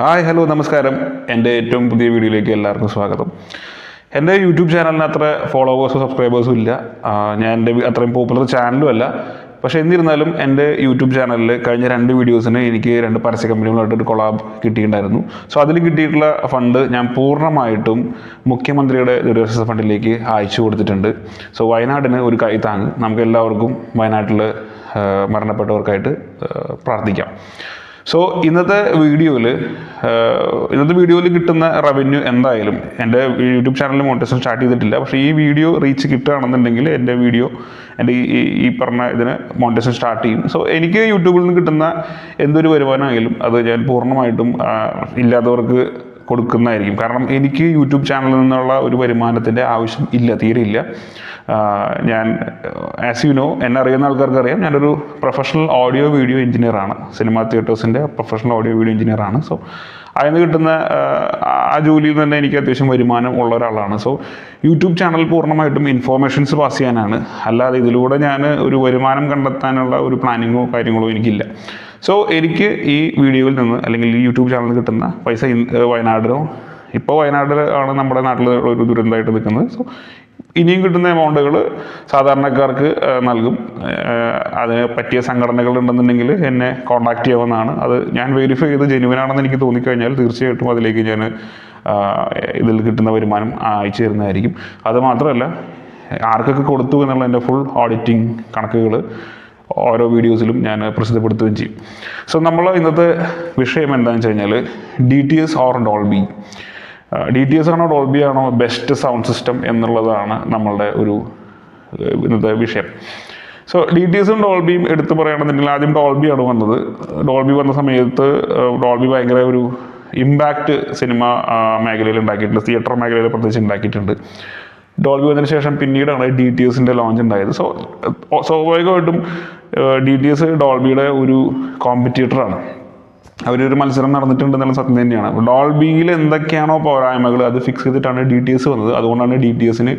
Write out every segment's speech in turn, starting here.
Hi hello നമസ്കാരം. എൻ്റെ ഏറ്റവും പുതിയ വീഡിയോയിലേക്ക് എല്ലാവർക്കും സ്വാഗതം. എൻ്റെ യൂട്യൂബ് ചാനലിന് അത്ര ഫോളോവേഴ്സോ സബ്സ്ക്രൈബേഴ്സും ഇല്ല. ഞാൻ എൻ്റെ അത്രയും പോപ്പുലർ ചാനലും അല്ല. പക്ഷേ എന്നിരുന്നാലും എൻ്റെ യൂട്യൂബ് ചാനലിൽ കഴിഞ്ഞ 2 വീഡിയോസിന് എനിക്ക് 2 പരസ്യ കമ്പനികളുമായിട്ടൊരു കൊളാബ് കിട്ടിയിട്ടുണ്ടായിരുന്നു. സോ അതിൽ കിട്ടിയിട്ടുള്ള ഫണ്ട് ഞാൻ പൂർണ്ണമായിട്ടും മുഖ്യമന്ത്രിയുടെ ദുരിതാശ്വാസ ഫണ്ടിലേക്ക് അയച്ചു കൊടുത്തിട്ടുണ്ട്. സോ വയനാടിന് ഒരു കൈ താങ്ങ്. നമുക്ക് എല്ലാവർക്കും വയനാട്ടിൽ മരണപ്പെട്ടവർക്കായിട്ട് പ്രാർത്ഥിക്കാം. സോ ഇന്നത്തെ വീഡിയോയിൽ കിട്ടുന്ന റവന്യൂ എന്തായാലും എൻ്റെ യൂട്യൂബ് ചാനലിൽ മോണിറ്റൈസേഷൻ സ്റ്റാർട്ട് ചെയ്തിട്ടില്ല. പക്ഷേ ഈ വീഡിയോ റീച്ച് കിട്ടുകയാണെന്നുണ്ടെങ്കിൽ എൻ്റെ ഈ പറഞ്ഞ ഇതിന് മോണിറ്റൈസേഷൻ സ്റ്റാർട്ട് ചെയ്യും. സോ എനിക്ക് യൂട്യൂബിൽ നിന്ന് കിട്ടുന്ന എന്തൊരു വരുമാനമായാലും അത് ഞാൻ പൂർണ്ണമായിട്ടും ഇല്ലാത്തവർക്ക് കൊടുക്കുന്നതായിരിക്കും. കാരണം എനിക്ക് യൂട്യൂബ് ചാനലിൽ നിന്നുള്ള ഒരു വരുമാനത്തിൻ്റെ ആവശ്യം തീരെ ഇല്ല. ഞാൻ ആസ് യു നോ, എന്നെ അറിയുന്ന ആൾക്കാർക്ക് അറിയാം, ഞാനൊരു പ്രൊഫഷണൽ ഓഡിയോ വീഡിയോ എഞ്ചിനീയറാണ്. സിനിമ തിയേറ്റേഴ്സിൻ്റെ പ്രൊഫഷണൽ ഓഡിയോ വീഡിയോ എഞ്ചിനീയറാണ്. സോ അതിന് കിട്ടുന്ന ആ ജോലിയിൽ തന്നെ എനിക്ക് അത്യാവശ്യം വരുമാനം ഉള്ള ഒരാളാണ്. സോ യൂട്യൂബ് ചാനൽ പൂർണ്ണമായിട്ടും ഇൻഫോർമേഷൻസ് പാസ് ചെയ്യാനാണ്, അല്ലാതെ ഇതിലൂടെ ഞാൻ ഒരു വരുമാനം കണ്ടെത്താനുള്ള ഒരു പ്ലാനിങ്ങോ കാര്യങ്ങളോ എനിക്കില്ല. സോ എനിക്ക് ഈ വീഡിയോയിൽ നിന്ന് അല്ലെങ്കിൽ ഈ യൂട്യൂബ് ചാനലിൽ കിട്ടുന്ന പൈസ ഇപ്പോൾ വയനാട് ആണ് നമ്മുടെ നാട്ടിൽ ഒരു ദുരന്തമായിട്ട് നിൽക്കുന്നത്. സോ ഇനിയും കിട്ടുന്ന എമൗണ്ടുകൾ സാധാരണക്കാർക്ക് നൽകും. അതിന് പറ്റിയ സംഘടനകൾ ഉണ്ടെന്നുണ്ടെങ്കിൽ എന്നെ കോൺടാക്ട് ചെയ്യാവുന്നതാണ്. അത് ഞാൻ വെരിഫൈ ചെയ്ത് ജെന്യുവനാണെന്ന് എനിക്ക് തോന്നിക്കഴിഞ്ഞാൽ തീർച്ചയായിട്ടും അതിലേക്ക് ഞാൻ ഇതിൽ കിട്ടുന്ന വരുമാനം അയച്ചു തരുന്നതായിരിക്കും. അതുമാത്രമല്ല, ആർക്കൊക്കെ കൊടുത്തു എന്നുള്ള എൻ്റെ ഫുൾ ഓഡിറ്റിംഗ് കണക്കുകൾ ഓരോ വീഡിയോസിലും ഞാൻ പ്രസിദ്ധപ്പെടുത്തുകയും ചെയ്യും. സോ നമ്മൾ ഇന്നത്തെ വിഷയം എന്താണെന്ന് വെച്ച് കഴിഞ്ഞാൽ DTS ഓർ ഡോൾബി. DTS ആണോ ഡോൾബി ആണോ ബെസ്റ്റ് സൗണ്ട് സിസ്റ്റം എന്നുള്ളതാണ് നമ്മളുടെ ഒരു ഇന്നത്തെ വിഷയം. സോ DTSും ഡോൾബിയും എടുത്തു പറയുകയാണെന്നുണ്ടെങ്കിൽ ആദ്യം ഡോൾബിയാണ് വന്നത്. ഡോൾബി വന്ന സമയത്ത് ഡോൾബി ഭയങ്കര ഒരു ഇമ്പാക്റ്റ് സിനിമ മേഖലയിൽ ഉണ്ടാക്കിയിട്ടുണ്ട്, തിയേറ്റർ മേഖലയിൽ പ്രത്യേകിച്ച് ഉണ്ടാക്കിയിട്ടുണ്ട്. ഡോൾബി വന്നതിന് ശേഷം പിന്നീടാണ് DTSൻ്റെ ലോഞ്ച് ഉണ്ടായത്. സോ സ്വാഭാവികമായിട്ടും DTS ഡോൾബിയുടെ ഒരു കോമ്പറ്റീറ്ററാണ്. അവരൊരു മത്സരം നടന്നിട്ടുണ്ടെന്നുള്ള സത്യം തന്നെയാണ്. ഡോൾബിയിൽ എന്തൊക്കെയാണോ പോരായ്മകൾ അത് ഫിക്സ് ചെയ്തിട്ടാണ് DTS വന്നത്. അതുകൊണ്ടാണ് DTSന്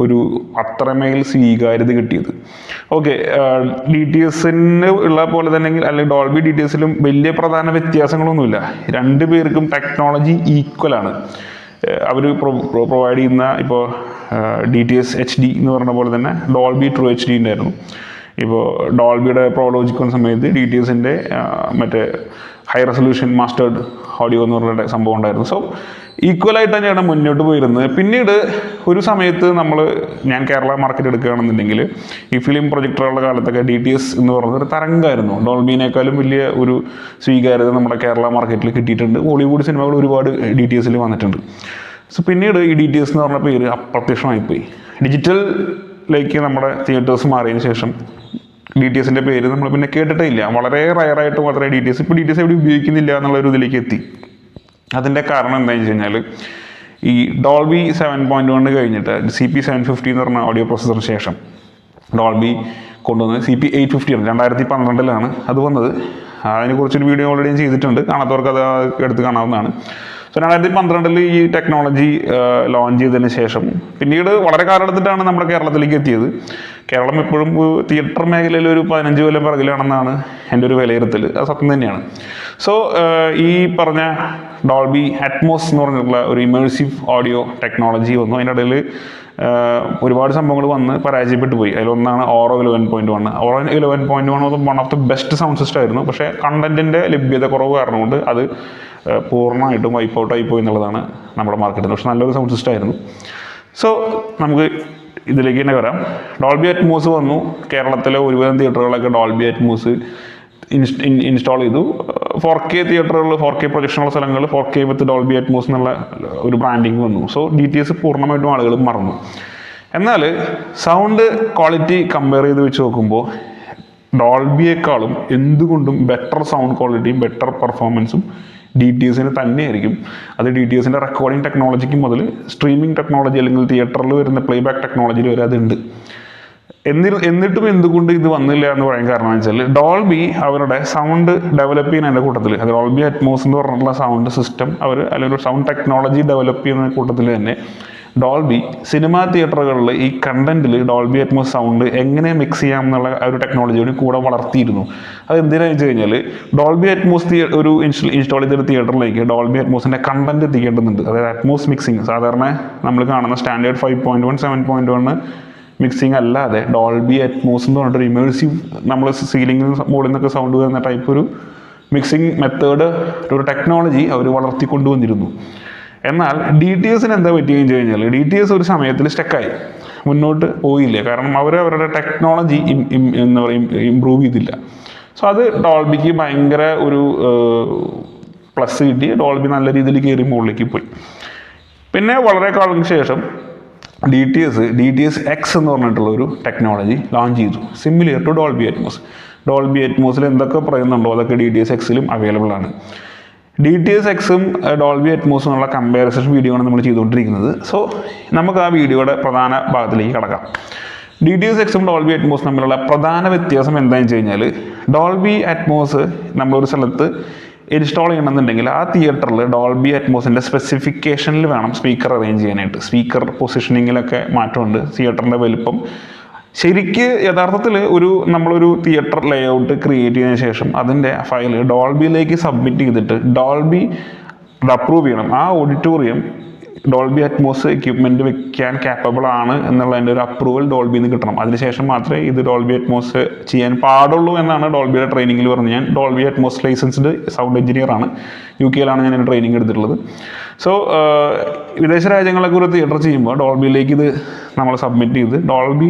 ഒരു അത്രമേൽ സ്വീകാര്യത കിട്ടിയത്. ഓക്കെ, DTSന് ഉള്ള പോലെ തന്നെ അല്ലെങ്കിൽ ഡോൾബി DTSലും വലിയ പ്രധാന വ്യത്യാസങ്ങളൊന്നുമില്ല. 2 പേർക്കും ടെക്നോളജി ഈക്വലാണ്. അവർ പ്രൊവൈഡ് ചെയ്യുന്ന ഇപ്പോൾ DTS HD എന്ന് പറഞ്ഞ പോലെ തന്നെ ഡോൾബി ട്രൂ HD ഉണ്ടായിരുന്നു. ഇപ്പോൾ ഡോൾബിയുടെ പ്രോലോജിക് വന്ന സമയത്ത് DTSൻ്റെ മറ്റേ ഹൈ റെസൊല്യൂഷൻ മാസ്റ്റേർഡ് ഓഡിയോ എന്ന് പറഞ്ഞ സംഭവം ഉണ്ടായിരുന്നു. സോ ഈക്വലായിട്ട് തന്നെയാണ് മുന്നോട്ട് പോയിരുന്നത്. പിന്നീട് ഒരു സമയത്ത് ഞാൻ കേരള മാർക്കറ്റ് എടുക്കുകയാണെന്നുണ്ടെങ്കിൽ ഈ ഫിലിം പ്രൊജക്ടറുകളുടെ കാലത്തൊക്കെ DTS എന്ന് പറയുന്നത് ഒരു തരംഗമായിരുന്നു. ഡോൾബിനേക്കാളും വലിയ ഒരു സ്വീകാര്യത നമ്മുടെ കേരള മാർക്കറ്റിൽ കിട്ടിയിട്ടുണ്ട്. ഹോളിവുഡ് സിനിമകൾ ഒരുപാട് DTSൽ വന്നിട്ടുണ്ട്. സോ പിന്നീട് ഈ DTS എന്ന് പറഞ്ഞ പേര് അപ്രത്യക്ഷമായിപ്പോയി. ഡിജിറ്റലിലേക്ക് നമ്മുടെ തിയേറ്റേഴ്സ് മാറിയതിന് ശേഷം DTSൻ്റെ പേര് നമ്മൾ പിന്നെ കേട്ടിട്ടേ ഇല്ല. വളരെ റയറായിട്ട് മാത്രമേ DTS എവിടെ ഉപയോഗിക്കുന്നില്ല എന്നുള്ളൊരു ഇതിലേക്ക് എത്തി. അതിൻ്റെ കാരണം എന്താണെന്ന് വെച്ച് കഴിഞ്ഞാൽ ഈ ഡോൾബി 7.1 കഴിഞ്ഞിട്ട് CP 750 എന്ന് പറഞ്ഞ ഓഡിയോ പ്രോസസ്സറിന് ശേഷം ഡോൾബി കൊണ്ടുവന്നത് CP 850 ആണ്. 2012 അത് വന്നത്. അതിനെക്കുറിച്ചൊരു വീഡിയോ ഓൾറെഡി ഞാൻ ചെയ്തിട്ടുണ്ട്. കാണാത്തവർക്ക് അത് എടുത്ത് കാണാവുന്നതാണ്. സോ 2012 ഈ ടെക്നോളജി ലോഞ്ച് ചെയ്തതിന് ശേഷം പിന്നീട് വളരെ കാലഘട്ടത്തിലാണ് നമ്മുടെ കേരളത്തിലേക്ക് എത്തിയത്. കേരളം ഇപ്പോഴും തിയേറ്റർ മേഖലയിൽ ഒരു 15 കൊല്ലം പിറകിലാണെന്നാണ് എൻ്റെ ഒരു വിലയിരുത്തൽ. അത് സത്യം തന്നെയാണ്. സോ ഈ പറഞ്ഞ ഡോൾബി അറ്റ്മോസ് എന്ന് പറഞ്ഞിട്ടുള്ള ഒരു ഇമേഴ്സീവ് ഓഡിയോ ടെക്നോളജി വന്നു. അതിൻ്റെ ഇടയിൽ ഒരുപാട് സംഭവങ്ങൾ വന്ന് പരാജയപ്പെട്ടു പോയി. അതിലൊന്നാണ് Auro 11.1. Auro 11.1 one of the best sound system ആയിരുന്നു. പക്ഷേ കണ്ടന്റിൻ്റെ ലഭ്യത കുറവ് കാരണം കൊണ്ട് അത് പൂർണ്ണമായിട്ടും വൈപ്പ് ഔട്ടായി പോയി എന്നുള്ളതാണ് നമ്മുടെ മാർക്കറ്റിൽ. പക്ഷെ നല്ലൊരു സൗണ്ട് സിസ്റ്റം ആയിരുന്നു. സോ നമുക്ക് ഇതിലേക്ക് തന്നെ വരാം. ഡോൾബി അറ്റ്മോസ് വന്നു. കേരളത്തിലെ ഒരുവിധം തിയേറ്ററുകളൊക്കെ ഡോൾബി അറ്റ്മോസ് ഇൻസ്റ്റാൾ ചെയ്തു. 4K തിയേറ്ററുകൾ, 4K പ്രൊജക്ഷനുള്ള സ്ഥലങ്ങൾ 4K വിത്ത് ഡോൾബി അറ്റ്മോസ് എന്നുള്ള ഒരു ബ്രാൻഡിങ് വന്നു. സോ DTS പൂർണ്ണമായിട്ടും ആളുകൾ മറന്നു. എന്നാൽ സൗണ്ട് ക്വാളിറ്റി കമ്പയർ ചെയ്ത് വെച്ച് നോക്കുമ്പോൾ ഡോൾബിയേക്കാളും എന്തുകൊണ്ടും ബെറ്റർ സൗണ്ട് ക്വാളിറ്റിയും ബെറ്റർ പെർഫോമൻസും DTSന് തന്നെയായിരിക്കും. അത് DTSൻ്റെ റെക്കോർഡിംഗ് ടെക്നോളജിക്ക് മുതൽ സ്ട്രീമിംഗ് ടെക്നോളജി അല്ലെങ്കിൽ തിയേറ്ററിൽ വരുന്ന പ്ലേബാക്ക് ടെക്നോളജിയിൽ വരെ അതുണ്ട്. എന്നിട്ടും എന്തുകൊണ്ട് ഇത് വന്നില്ല എന്ന് പറയാൻ കാരണം വെച്ചാൽ ഡോൾബി അവരുടെ സൗണ്ട് ഡെവലപ്പ് ചെയ്യുന്നതിൻ്റെ കൂട്ടത്തിൽ, അത് ഡോൾബി അറ്റ്മോസ് എന്ന് പറഞ്ഞിട്ടുള്ള സൗണ്ട് സിസ്റ്റം അല്ലെങ്കിൽ സൗണ്ട് ടെക്നോളജി ഡെവലപ്പ് ചെയ്യുന്ന കൂട്ടത്തിൽ തന്നെ ഡോൾബി സിനിമാ തിയേറ്ററുകളിൽ ഈ കണ്ടന്റിൽ ഡോൾബി അറ്റ്മോസ് സൗണ്ട് എങ്ങനെ മിക്സ് ചെയ്യാം എന്നുള്ള ഒരു ടെക്നോളജിയോട് കൂടെ വളർത്തിയിരുന്നു. അത് എന്തിനാണെന്ന് വെച്ച് കഴിഞ്ഞാൽ ഡോൾബി അറ്റ്മോസ് ഒരു ഇൻസ്റ്റാൾ ചെയ്തൊരു തിയേറ്ററിലേക്ക് ഡോൾബി അറ്റ്മോസിൻ്റെ കണ്ടന്റ് എത്തിക്കേണ്ടതുണ്ട്. അതായത് അറ്റ്മോസ് മിക്സിങ് സാധാരണ നമ്മൾ കാണുന്ന സ്റ്റാൻഡേർഡ് 5.1 7.1 മിക്സിങ് അല്ലാതെ ഡോൾബി അറ്റ്മോസ് എന്ന് പറഞ്ഞിട്ടൊരു ഇമേഴ്സീവ് നമ്മൾ സീലിംഗിൽ മുകളിൽ നിന്നൊക്കെ സൗണ്ട് വരുന്ന ടൈപ്പ് ഒരു മിക്സിംഗ് മെത്തേഡ് ഒരു ടെക്നോളജി അവർ വളർത്തിക്കൊണ്ടുവന്നിരുന്നു. എന്നാൽ DTS എന്താ പറ്റുകയും കഴിഞ്ഞാൽ DTS ഒരു സമയത്തിൽ സ്റ്റക്കായി മുന്നോട്ട് പോയില്ല. കാരണം അവരുടെ ടെക്നോളജി എന്താ പറയുക ഇമ്പ്രൂവ് ചെയ്തില്ല. സോ അത് ഡോൾബിക്ക് ഭയങ്കര ഒരു പ്ലസ് കിട്ടി. ഡോൾബി നല്ല രീതിയിൽ കയറി മുകളിലേക്ക് പോയി. പിന്നെ വളരെ കാലങ്ങൾക്ക് ശേഷം DTS X എന്ന് പറഞ്ഞിട്ടുള്ള ഒരു ടെക്നോളജി ലോഞ്ച് ചെയ്തു, similar to Dolby Atmos. Dolby അറ്റ്മോസിൽ എന്തൊക്കെ പറയുന്നുണ്ടോ അതൊക്കെ DTS Xലും അവൈലബിൾ ആണ്. DTS Xും ഡോൾബി അറ്റ്മോസും ഉള്ള കമ്പാരിസൺ വീഡിയോ ആണ് നമ്മൾ ചെയ്തുകൊണ്ടിരിക്കുന്നത്. സോ നമുക്ക് ആ വീഡിയോയുടെ പ്രധാന ഭാഗത്തിലേക്ക് കടക്കാം. DTS Xും ഡോൾബി അറ്റ്മോസും തമ്മിലുള്ള പ്രധാന വ്യത്യാസം എന്താണെന്ന് വെച്ച് കഴിഞ്ഞാൽ, ഡോൾബി അറ്റ്മോസ് നമ്മളൊരു സ്ഥലത്ത് ഇൻസ്റ്റാൾ ചെയ്യണമെന്നുണ്ടെങ്കിൽ ആ തിയേറ്ററിൽ ഡോൾബി അറ്റ്മോസിൻ്റെ സ്പെസിഫിക്കേഷനിൽ വേണം സ്പീക്കർ അറേഞ്ച് ചെയ്യാനായിട്ട്. സ്പീക്കർ പൊസിഷനിങ്ങിലൊക്കെ മാറ്റമുണ്ട്. തിയേറ്ററിൻ്റെ വലിപ്പം ശരിക്ക് യഥാർത്ഥത്തിൽ നമ്മളൊരു തിയേറ്റർ ലേഔട്ട് ക്രിയേറ്റ് ചെയ്തതിന് ശേഷം അതിൻ്റെ ഫയൽ ഡോൾബിയിലേക്ക് സബ്മിറ്റ് ചെയ്തിട്ട് ഡോൾബി അപ്രൂവ് ചെയ്യണം. ആ ഓഡിറ്റോറിയം ഡോൾബി അറ്റ്മോസ് എക്യുപ്മെൻറ്റ് വെക്കാൻ കാപ്പബിൾ ആണ് എന്നുള്ളതിൻ്റെ ഒരു അപ്രൂവൽ ഡോൾബിയിൽ നിന്ന് കിട്ടണം. അതിനുശേഷം മാത്രമേ ഇത് ഡോൾബി അറ്റ്മോസ് ചെയ്യാൻ പാടുള്ളൂ എന്നാണ് ഡോൾബിയുടെ ട്രെയിനിങ്ങിൽ പറഞ്ഞത്. ഞാൻ ഡോൾബി അറ്റ്മോസ് ലൈസൻസ്ഡ് സൗണ്ട് എഞ്ചിനീയറാണ്. UK യിലാണ് ഞാൻ ട്രെയിനിങ് എടുത്തിട്ടുള്ളത്. സോ വിദേശ രാജ്യങ്ങളൊക്കെ ഒരു തിയേറ്റർ ചെയ്യുമ്പോൾ ഡോൾബിയിലേക്ക് ഇത് നമ്മൾ സബ്മിറ്റ് ചെയ്ത് ഡോൾബി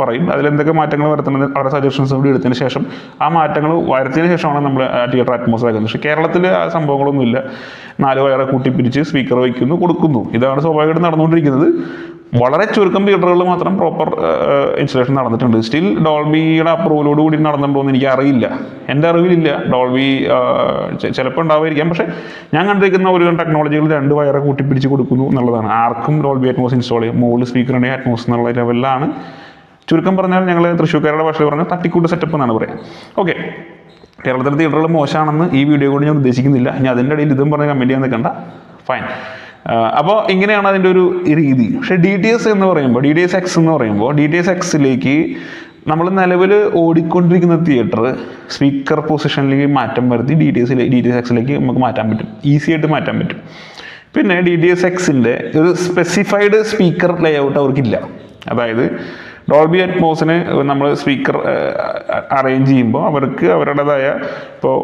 പറയും അതിലെന്തൊക്കെ മാറ്റങ്ങൾ വരുത്തുന്നത് അവരുടെ സജഷൻസ് കൂടി എടുത്തതിന് ശേഷം ആ മാറ്റങ്ങൾ വരുത്തിയതിന് ശേഷമാണ് നമ്മൾ തിയേറ്റർ അറ്റ്മോസ് ആക്കുന്നത്. പക്ഷേ കേരളത്തിൽ ആ സംഭവങ്ങളൊന്നുമില്ല. 4 വയറെ കൂട്ടിപ്പിരിച്ച് സ്പീക്കർ വയ്ക്കുന്നു, കൊടുക്കുന്നു. ഇതാണ് സ്വാഭാവികമായിട്ട് നടന്നുകൊണ്ടിരിക്കുന്നത്. വളരെ ചുരുക്കം തിയേറ്ററുകളിൽ മാത്രം പ്രോപ്പർ ഇൻസ്റ്റലേഷൻ നടന്നിട്ടുണ്ട്. സ്റ്റിൽ ഡോൾബിയുടെ അപ്രൂവലോട് കൂടി നടന്നിട്ടുണ്ടോ എന്ന് എനിക്ക് അറിയില്ല, എൻ്റെ അറിവിലില്ല. ഡോൾബി ചിലപ്പോൾ ഉണ്ടാവുമായിരിക്കാം. പക്ഷേ ഞാൻ കണ്ടിരിക്കുന്ന ഒരു ടെക്നോളജികൾ 2 വയറെ കൂട്ടിപ്പിടിച്ച് കൊടുക്കുന്നു എന്നുള്ളതാണ്. ആർക്കും ഡോൾബി അറ്റ്മോസ് ഇൻസ്റ്റാൾ ചെയ്യും. മുകളിൽ സ്പീക്കറിൻ്റെ അറ്റ്മോസ് എന്നുള്ള ലെവലിലാണ്. ചുരുക്കം പറഞ്ഞാൽ ഞങ്ങൾ തൃശ്ശൂർക്കാരുടെ ഭാഷയിൽ പറഞ്ഞാൽ തട്ടിക്കൂട്ട് സെറ്റപ്പ് എന്നാണ് പറയുക. ഓക്കെ, കേരളത്തിലെ തിയേറ്ററുകൾ മോശമാണെന്ന് ഈ വീഡിയോ കൊണ്ട് ഞാൻ ഉദ്ദേശിക്കുന്നില്ല. ഇനി അതിൻ്റെ ഇടയിൽ ഇതും പറഞ്ഞ് കമൻറ്റ് ചെയ്യാൻ നിൽക്കണ്ട, ഫൈൻ. അപ്പോൾ ഇങ്ങനെയാണ് അതിൻ്റെ ഒരു രീതി. പക്ഷേ DTS എന്ന് പറയുമ്പോൾ DTS X എന്ന് പറയുമ്പോൾ DTS Xലേക്ക് നമ്മൾ നിലവിൽ ഓടിക്കൊണ്ടിരിക്കുന്ന തിയേറ്റർ സ്പീക്കർ പൊസിഷനിലേക്ക് മാറ്റം വരുത്തി DTS Xലേക്ക് നമുക്ക് മാറ്റാൻ പറ്റും, ഈസി ആയിട്ട് മാറ്റാൻ പറ്റും. പിന്നെ DTS Xൻ്റെ ഒരു സ്പെസിഫൈഡ് സ്പീക്കർ ലേഔട്ട് അവർക്കില്ല. അതായത് ഡോൾബി അറ്റ്മോസിന് നമ്മൾ സ്പീക്കർ അറേഞ്ച് ചെയ്യുമ്പോൾ അവർക്ക് അവരുടേതായ ഇപ്പോൾ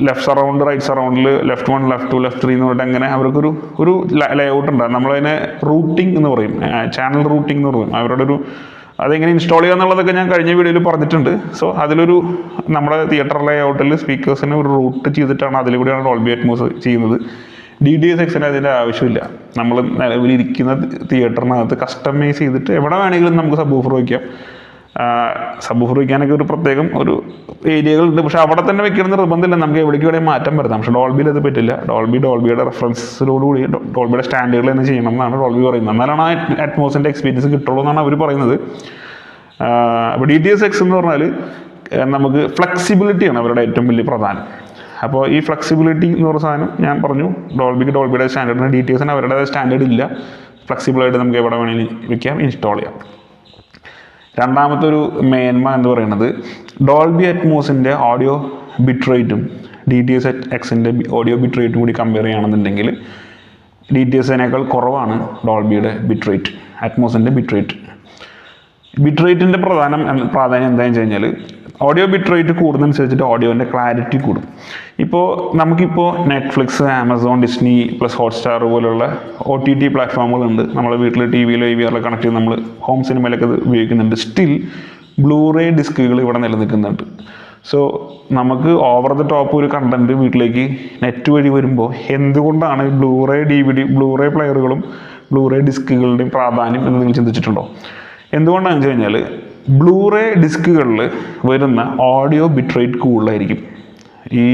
ലെഫ്റ്റ് സറൗണ്ട് റൈറ്റ് സറൗണ്ടിൽ ലെഫ്റ്റ് 1 ലെഫ്റ്റ് 2 ലെഫ്റ്റ് 3 എന്ന് പറഞ്ഞിട്ട് അങ്ങനെ അവർക്കൊരു ലേഔട്ട് ഉണ്ട്. നമ്മളതിനെ റൂട്ടിംഗ് എന്ന് പറയും, ചാനൽ റൂട്ടിംഗ് എന്ന് പറയും. അവരുടെ അതെങ്ങനെ ഇൻസ്റ്റാൾ ചെയ്യുക എന്നുള്ളതൊക്കെ ഞാൻ കഴിഞ്ഞ വീഡിയോയിൽ പറഞ്ഞിട്ടുണ്ട്. സോ അതിലൊരു നമ്മുടെ തിയേറ്റർ ലേഔട്ടിൽ സ്പീക്കേഴ്സിന് ഒരു റൂട്ട് ചെയ്തിട്ടാണ് അതിലൂടെയാണ് ഡോൾബി അറ്റ്മോസ് ചെയ്യുന്നത്. DTS Xന് അതിൻ്റെ ആവശ്യമില്ല. നമ്മൾ നിലവിലിരിക്കുന്ന തിയേറ്ററിനകത്ത് കസ്റ്റമൈസ് ചെയ്തിട്ട് എവിടെ വേണമെങ്കിലും നമുക്ക് സബ്വൂഫർ വയ്ക്കാം. സബ്വൂഫർ വയ്ക്കാനൊക്കെ ഒരു പ്രത്യേകം ഒരു ഏരിയകളുണ്ട്. പക്ഷേ അവിടെ തന്നെ വെക്കണമെന്ന് നിർബന്ധമില്ല, നമുക്ക് എവിടേക്ക് വേണമെങ്കിൽ മാറ്റം വരുത്താം. പക്ഷേ ഡോൾബിയിൽ അത് പറ്റില്ല. ഡോൾബിയുടെ റെഫറൻസിലോടുകൂടി ഡോൾബിയുടെ സ്റ്റാൻഡേർഡിൽ തന്നെ ചെയ്യണം എന്നാണ് ഡോൾബി പറയുന്നത്. എന്നാലാണ് ആ അറ്റ്മോസിൻ്റെ എക്സ്പീരിയൻസ് കിട്ടുള്ളൂ എന്നാണ് അവർ പറയുന്നത്. അപ്പോൾ DTS X എന്ന് പറഞ്ഞാൽ നമുക്ക് ഫ്ലെക്സിബിലിറ്റിയാണ് അവരുടെ ഏറ്റവും വലിയ പ്രധാനം. അപ്പോൾ ഈ ഫ്ലെക്സിബിലിറ്റി എന്ന് പറഞ്ഞ സാധനം ഞാൻ പറഞ്ഞു, ഡോൾബിയുടെ സ്റ്റാൻഡേർഡിന് DTSന് അവരുടെ സ്റ്റാൻഡേർഡ് ഇല്ല. ഫ്ലെക്സിബിളായിട്ട് നമുക്ക് എവിടെ വേണമെങ്കിലും വയ്ക്കാം, ഇൻസ്റ്റാൾ ചെയ്യാം. രണ്ടാമത്തെ ഒരു മേന്മ എന്ന് പറയുന്നത് ഡോൾബി അറ്റ്മോസിൻ്റെ ഓഡിയോ ബിറ്റ് റേറ്റും DTS Xൻ്റെ ഓഡിയോ ബിറ്റ് റേറ്റും കൂടി കമ്പയർ ചെയ്യുകയാണെന്നുണ്ടെങ്കിൽ DTSനേക്കാൾ കുറവാണ് ഡോൾബിയുടെ ബിറ്റ് റേറ്റ്, അറ്റ്മോസിൻ്റെ ബിറ്റ് റേറ്റ്. ബിറ്റ് റേറ്റിൻ്റെ പ്രാധാന്യം എന്താണെന്ന് വെച്ച് കഴിഞ്ഞാൽ ഓഡിയോ ബിറ്റ് റേറ്റ് കൂടുന്നതനുസരിച്ചിട്ട് ഓഡിയോൻ്റെ ക്ലാരിറ്റി കൂടും. നമുക്കിപ്പോൾ Netflix, Amazon, Disney plus Hotstar പോലുള്ള OTT പ്ലാറ്റ്ഫോമുകളുണ്ട്. നമ്മളെ വീട്ടിൽ TVയിലോ AVRലോ കണക്ട് ചെയ്ത് നമ്മൾ ഹോം സിനിമയിലൊക്കെ ഇത് ഉപയോഗിക്കുന്നുണ്ട്. സ്റ്റിൽ ബ്ലൂറേ ഡിസ്കുകൾ ഇവിടെ നിലനിൽക്കുന്നുണ്ട്. സോ നമുക്ക് ഓവർ ദ ടോപ്പ് ഒരു കണ്ടൻറ്റ് വീട്ടിലേക്ക് നെറ്റ് വഴി വരുമ്പോൾ എന്തുകൊണ്ടാണ് ബ്ലൂറേ പ്ലെയറുകളും ബ്ലൂറേ ഡിസ്കുകളുടെയും പ്രാധാന്യം എന്ന് നിങ്ങൾ ചിന്തിച്ചിട്ടുണ്ടോ? എന്തുകൊണ്ടാണെന്ന് വെച്ച് കഴിഞ്ഞാൽ ബ്ലൂറേ ഡിസ്കുകളിൽ വരുന്ന ഓഡിയോ ബിറ്റ് റേറ്റ് കൂടുതലായിരിക്കും. ഈ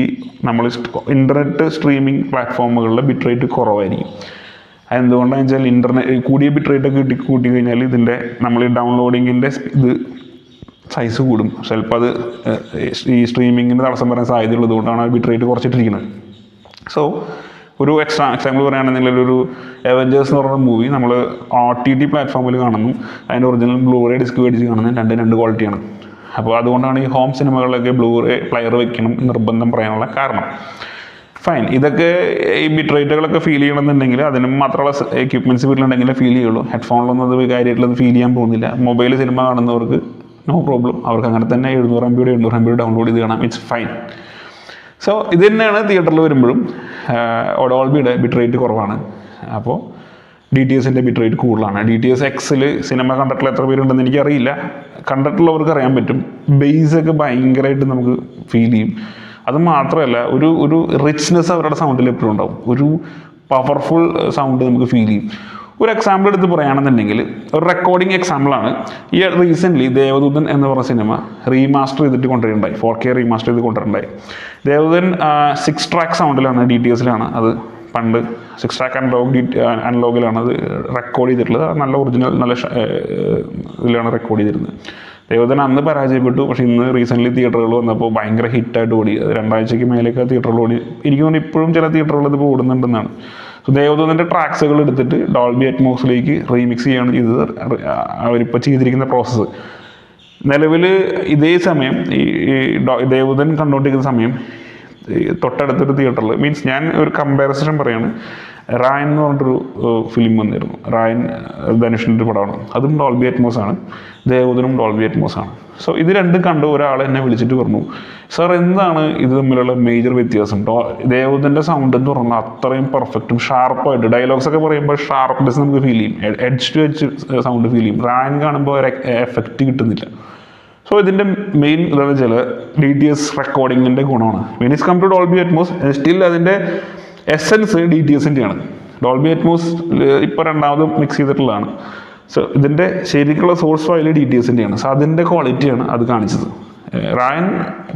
നമ്മൾ ഇൻ്റർനെറ്റ് സ്ട്രീമിംഗ് പ്ലാറ്റ്ഫോമുകളിലെ ബിറ്റ് റേറ്റ് കുറവായിരിക്കും. അതെന്തുകൊണ്ടാണെന്ന് വെച്ചാൽ കൂടിയ ബിറ്റ് റേറ്റൊക്കെ കൂട്ടി കഴിഞ്ഞാൽ ഇതിൻ്റെ നമ്മൾ ഈ ഡൗൺലോഡിങ്ങിൻ്റെ ഇത് സൈസ് കൂടും. ചിലപ്പോൾ അത് ഈ സ്ട്രീമിങ്ങിൻ്റെ തടസ്സം വരാൻ സാധ്യതയുള്ളത് കൊണ്ടാണ് ബിറ്റ് റേറ്റ് കുറച്ചിട്ടിരിക്കുന്നത്. സോ ഒരു എക്സാമ്പിൾ പറയുകയാണെന്നുണ്ടെങ്കിൽ ഒരു അവഞ്ചേഴ്സ് എന്ന് പറയുന്ന മൂവി നമ്മൾ OTT പ്ലാറ്റ്ഫോമിൽ കാണുന്നു, അതിൻ്റെ ഒറിജിനൽ ബ്ലൂറേ ഡിസ്ക് മേടിച്ച് കാണുന്നത് രണ്ട് ക്വാളിറ്റിയാണ്. അപ്പോൾ അതുകൊണ്ടാണ് ഈ ഹോം സിനിമകളിലൊക്കെ ബ്ലൂറേ പ്ലെയർ വെക്കണം നിർബന്ധം പറയാനുള്ള കാരണം. ഫൈൻ, ഇതൊക്കെ ഈ ബിറ്റ് റേറ്റുകളൊക്കെ ഫീൽ ചെയ്യണമെന്നുണ്ടെങ്കിൽ അതിനും മാത്രമുള്ള എക്യുപ്മെൻറ്റ്സ് വീട്ടിലുണ്ടെങ്കിലേ ഫീൽ ചെയ്യുള്ളൂ. ഹെഡ്ഫോണിലൊന്നും അത് കാര്യമായിട്ടുള്ളത് ഫീൽ ചെയ്യാൻ പോകുന്നില്ല. മൊബൈൽ സിനിമ കാണുന്നവർക്ക് നോ പ്രോബ്ലം, അവർക്ക് അങ്ങനെ തന്നെ 700 MB ഡൗൺലോഡ് ചെയ്ത് കാണാം, ഇറ്റ്സ് ഫൈൻ. സോ ഇത് തന്നെയാണ് തിയേറ്ററിൽ വരുമ്പോഴും ഡോൾബിയുടെ ബിറ്റ് റേറ്റ് കുറവാണ്, അപ്പോൾ DTSൻ്റെ ബിറ്റ് റേറ്റ് കൂടുതലാണ്. DTS Xൽ സിനിമ കണ്ടിട്ടുള്ള എത്ര പേരുണ്ടെന്ന് എനിക്കറിയില്ല, കണ്ടിട്ടുള്ളവർക്ക് അറിയാൻ പറ്റും. ബേസൊക്കെ ഭയങ്കരമായിട്ട് നമുക്ക് ഫീൽ ചെയ്യും. അത് മാത്രമല്ല ഒരു റിച്ച്നെസ് അവരുടെ സൗണ്ടിൽ എപ്പോഴും ഉണ്ടാവും, ഒരു പവർഫുൾ സൗണ്ട് നമുക്ക് ഫീൽ ചെയ്യും. ഒരു എക്സാമ്പിൾ എടുത്ത് പറയുകയാണെന്നുണ്ടെങ്കിൽ ഒരു റെക്കോർഡിങ് എക്സാമ്പിളാണ്. ഈ റീസെൻ്റ്ലി ദേവദൂതൻ എന്ന് പറഞ്ഞ സിനിമ റീമാസ്റ്റർ ചെയ്തിട്ട് കൊണ്ടുവരുന്നുണ്ടായി, 4K റീമാസ്റ്റർ ചെയ്ത് കൊണ്ടുവരുന്നുണ്ടായി. ദേവദൂതൻ 6 ട്രാക്ക് സൗണ്ടിലാണ്, DTSലാണ് അത് പണ്ട് 6 ട്രാക്ക് അനലോഗിലാണ് അത് റെക്കോർഡ് ചെയ്തിട്ടുള്ളത്. നല്ല ഒറിജിനൽ നല്ല ഇതിലാണ് റെക്കോർഡ് ചെയ്തിരുന്നത്. ദേവദൂതൻ അന്ന് പരാജയപ്പെട്ടു, പക്ഷേ ഇന്ന് റീസെൻ്റ്ലി തിയേറ്ററുകൾ വന്നപ്പോൾ ഭയങ്കര ഹിറ്റായിട്ട് ഓടി. അത് 2 ആഴ്ചയ്ക്ക് മേലേക്ക് തിയേറ്ററുകൾ ഓടി. എനിക്ക് തോന്നുന്നു ഇപ്പോഴും ചില തിയേറ്ററുകൾ ഇതിപ്പോൾ ഓടുന്നുണ്ടെന്നാണ്. സോ ദേവദൂതൻ്റെ ട്രാക്സുകൾ എടുത്തിട്ട് ഡോൾബി അറ്റ്മോസിലേക്ക് റീമിക്സ് ചെയ്യാണ് ചെയ്തത് അവരിപ്പോൾ ചെയ്തിരിക്കുന്ന പ്രോസസ്സ്. നിലവിൽ ഇതേ സമയം ഈ ദേവദൂതൻ കണ്ടുകൊണ്ടിരിക്കുന്ന സമയം തൊട്ടടുത്തൊരു തിയേറ്ററിൽ, മീൻസ് ഞാൻ ഒരു കമ്പാരിസൺ പറയാണ്, റായൻ എന്ന് പറഞ്ഞിട്ടൊരു ഫിലിം വന്നിരുന്നു. റായൻ ധനുഷിൻ്റെ ഒരു പടമാണ്, അതും ഡോൾബി അറ്റ്മോസാണ്, ദേവദൂതനും ഡോൾബി അറ്റ്മോസാണ്. സോ ഇത് രണ്ടും കണ്ട് ഒരാൾ എന്നെ വിളിച്ചിട്ട് പറഞ്ഞു, സാർ എന്താണ് ഇത് തമ്മിലുള്ള മേജർ വ്യത്യാസം? ദേവദൂതൻ്റെ സൗണ്ട് എന്ന് പറഞ്ഞാൽ അത്രയും പെർഫെക്റ്റും ഷാർപ്പായിട്ട് ഡയലോഗ്സ് ഒക്കെ പറയുമ്പോൾ ഷാർപ്പ്നെസ് നമുക്ക് ഫീൽ ചെയ്യും, edge to edge sound feel ചെയ്യും. റായൻ കാണുമ്പോൾ ഒരു എഫക്റ്റ് കിട്ടുന്നില്ല. സോ ഇതിൻ്റെ മെയിൻ ഇതാണെന്ന് വെച്ചാൽ DTS റെക്കോർഡിങ്ങിൻ്റെ ഗുണമാണ്. When it's come to Dolby Atmos still അതിൻ്റെ എസെൻസ് DTSൻ്റെയാണ്. ഡോൾബി അറ്റ്മോസ് ഇപ്പോൾ രണ്ടാമത് മിക്സ് ചെയ്തിട്ടുള്ളതാണ്. സോ ഇതിൻ്റെ ശരിക്കുള്ള സോഴ്സ് ഫയൽ DTSൻ്റെയാണ്. സോ അതിൻ്റെ ക്വാളിറ്റിയാണ് അത് കാണിച്ചത്. റായൻ